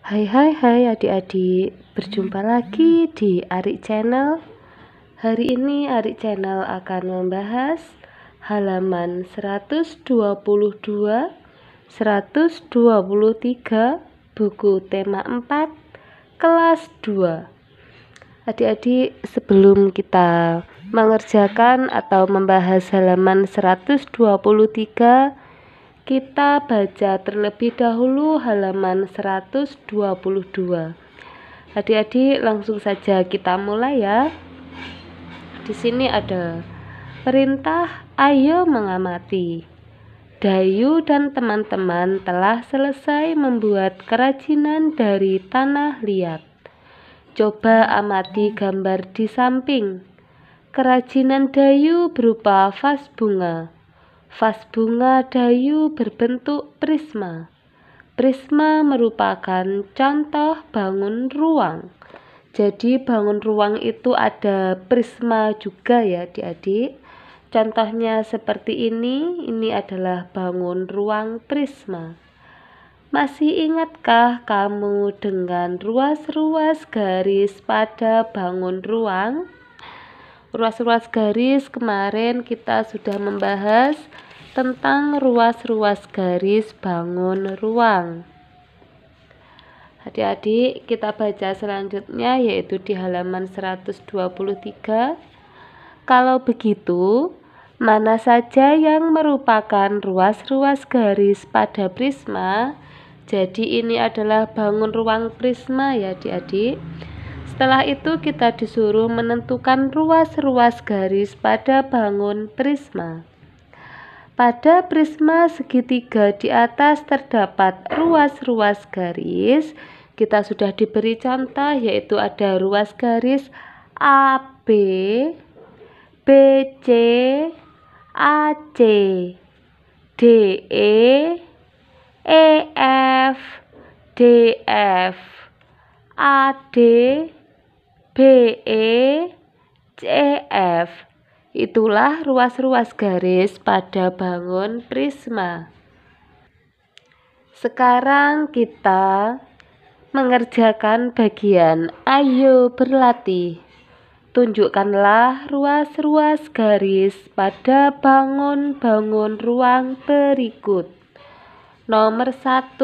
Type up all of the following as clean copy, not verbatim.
Hai adik-adik, berjumpa lagi di Arik Channel. Hari ini Arik Channel akan membahas halaman 122, 123, buku tema 4, kelas 2. Adik-adik, sebelum kita mengerjakan atau membahas halaman 123, kita baca terlebih dahulu halaman 122. Adik-adik, langsung saja kita mulai ya. Di sini ada perintah, ayo mengamati. Dayu dan teman-teman telah selesai membuat kerajinan dari tanah liat. Coba amati gambar di samping. Kerajinan Dayu berupa vas bunga. Vas bunga Dayu berbentuk prisma. Prisma merupakan contoh bangun ruang. Jadi bangun ruang itu ada prisma juga ya adik-adik. Contohnya seperti ini adalah bangun ruang prisma. Masih ingatkah kamu dengan ruas-ruas garis pada bangun ruang? Ruas-ruas garis kemarin kita sudah membahas tentang ruas-ruas garis bangun ruang. Adik-adik, kita baca selanjutnya yaitu di halaman 123. Kalau begitu, mana saja yang merupakan ruas-ruas garis pada prisma? Jadi ini adalah bangun ruang prisma ya adik-adik. Setelah itu kita disuruh menentukan ruas-ruas garis pada bangun prisma. Pada prisma segitiga di atas terdapat ruas-ruas garis. Kita sudah diberi contoh yaitu ada ruas garis AB, BC, AC, DE, EF, DF, AD, BE, CF. Itulah ruas-ruas garis pada bangun prisma. Sekarang kita mengerjakan bagian ayo berlatih. Tunjukkanlah ruas-ruas garis pada bangun-bangun ruang berikut. Nomor 1.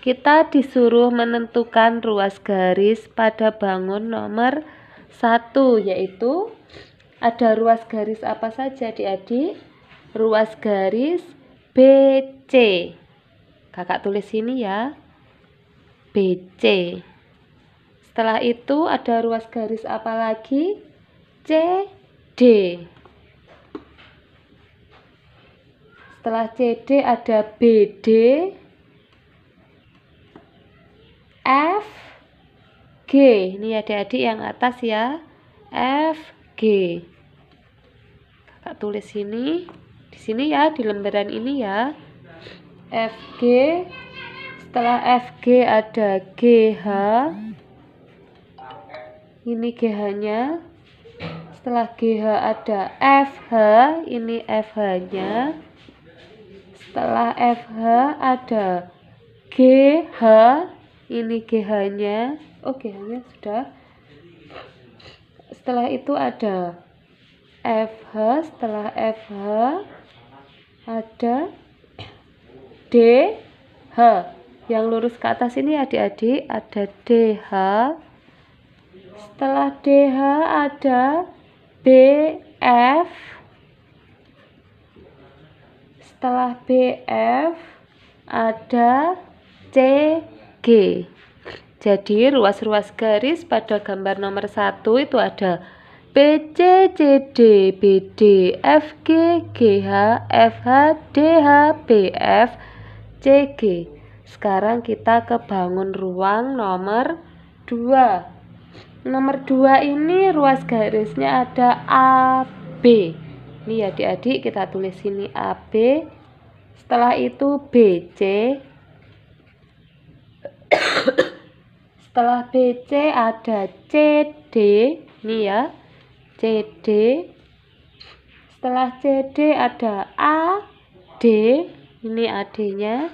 Kita disuruh menentukan ruas garis pada bangun nomor 1, yaitu ada ruas garis apa saja adik-adik? Ruas garis BC. Kakak tulis sini ya, BC. Setelah itu ada ruas garis apa lagi? CD. Setelah CD ada BD, FG. Ini adik-adik yang atas ya, FG. Kakak tulis sini, di sini ya, di lembaran ini ya, FG. Setelah FG ada GH. Ini GH-nya. Setelah GH ada FH. Ini FH-nya. Setelah FH ada GH. Ini GH-nya. Oh, GH-nya sudah. Setelah itu ada FH. Setelah FH ada DH. Yang lurus ke atas ini adik-adik ada DH. Setelah DH ada BF. Setelah BF ada CG. Jadi ruas-ruas garis pada gambar nomor 1 itu ada BC, CD, BD, FG, GH, FH, DH, BF, CG. Sekarang kita ke bangun ruang nomor 2. Nomor 2 ini ruas garisnya ada AB. Ini adik-adik kita tulis sini AB. Setelah itu BC. Setelah BC ada CD. Ini ya, CD. Setelah CD ada AD. Ini AD-nya.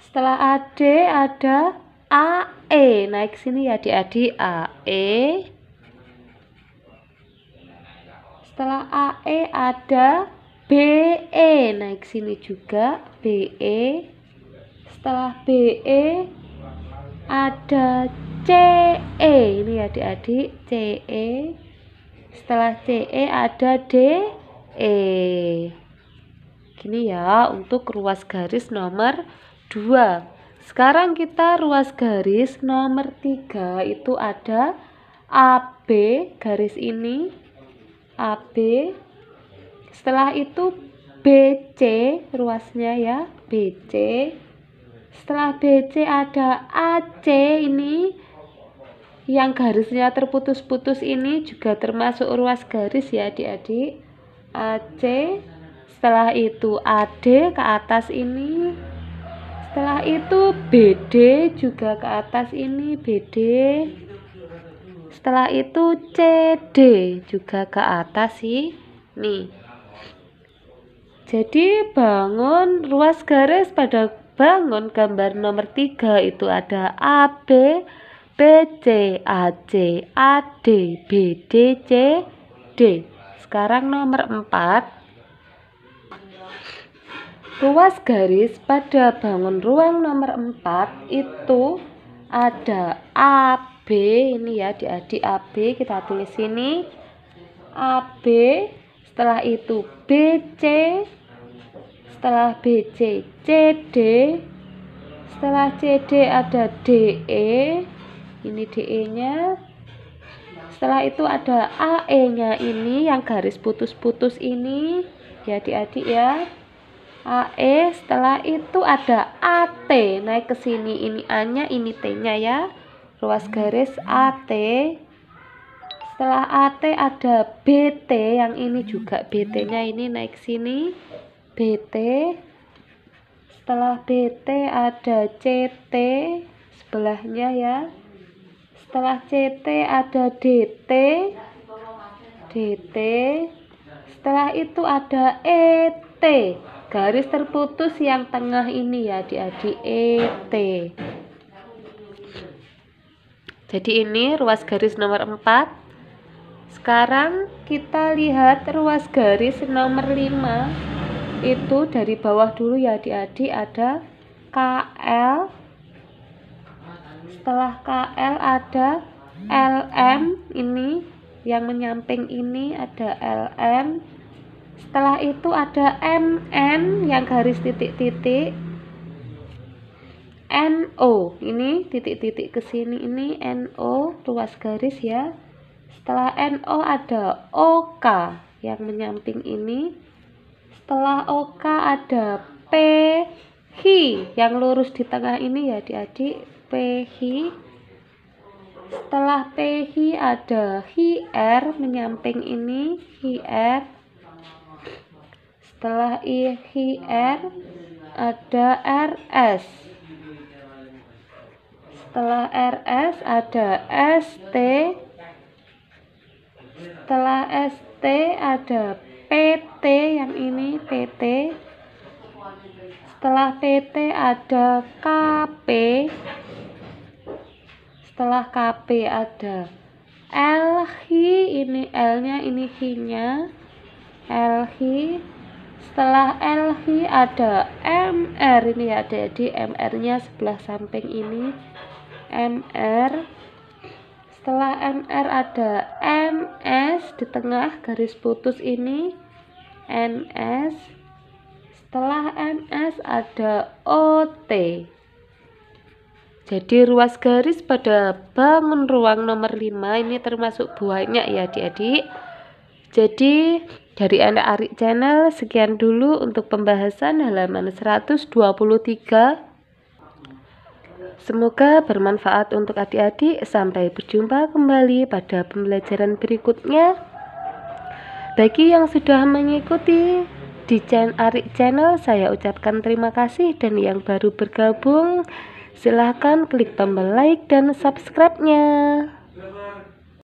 Setelah AD ada AE. Naik sini ya adik-adik, AE. Setelah AE ada BE. Naik sini juga, BE. Setelah BE ada CE. Ini adik-adik, CE. Setelah CE ada DE. Gini ya untuk ruas garis nomor 2. Sekarang kita ruas garis nomor 3 itu ada AB, garis ini AB. Setelah itu BC, ruasnya ya, BC. Setelah BC ada AC, ini yang garisnya terputus-putus ini juga termasuk ruas garis ya adik-adik, AC. Setelah itu AD ke atas ini. Setelah itu BD juga ke atas ini, BD. Setelah itu CD juga ke atas sih. Nih. Jadi bangun ruas garis pada bangun gambar nomor 3 itu ada AB, BC, AC, AD, BD, CD. Sekarang nomor 4. Ruas garis pada bangun ruang nomor 4 itu ada AB, ini ya adik-adik, AB kita tulis sini, AB. Setelah itu BC, setelah BC CD, setelah CD ada DE, ini DE nya. Setelah itu ada AE nya, ini yang garis putus-putus ini ya adik-adik ya, AE. Setelah itu ada AT, naik ke sini, ini A nya, ini T nya ya, ruas garis AT. Setelah AT ada BT, yang ini juga BT nya, ini naik sini, BT. Setelah BT ada CT sebelahnya ya. Setelah CT ada DT, DT. Setelah itu ada ET, garis terputus yang tengah ini ya adik-adik, ET. Jadi ini ruas garis nomor 4. Sekarang kita lihat ruas garis nomor 5. Itu dari bawah dulu ya adik-adik, ada KL. Setelah KL ada LM, ini yang menyamping ini ada LM. Setelah itu ada MN yang garis titik-titik, NO, ini titik-titik ke sini, ini NO ruas garis ya. Setelah NO ada OK yang menyamping ini. Setelah OK ada PH yang lurus di tengah ini ya adik-adik, PH. Setelah PH ada HR menyamping ini, HR. Setelah HR ada RS. Setelah RS ada ST. Setelah ST ada PT, yang ini PT. Setelah PT ada KP. Setelah KP ada LH, ini L nya, ini H nya, LH. Setelah LH ada MR, ini ya jadi MR nya sebelah samping ini, MR. Setelah MR ada NS di tengah garis putus ini, NS. Setelah NS ada OT. Jadi ruas garis pada bangun ruang nomor 5 ini termasuk banyak ya adik-adik. Jadi dari Anak Arik Channel sekian dulu untuk pembahasan halaman 123. Semoga bermanfaat untuk adik-adik. Sampai berjumpa kembali pada pembelajaran berikutnya. Bagi yang sudah mengikuti di Arik Channel, saya ucapkan terima kasih, dan yang baru bergabung silahkan klik tombol like dan subscribe-nya.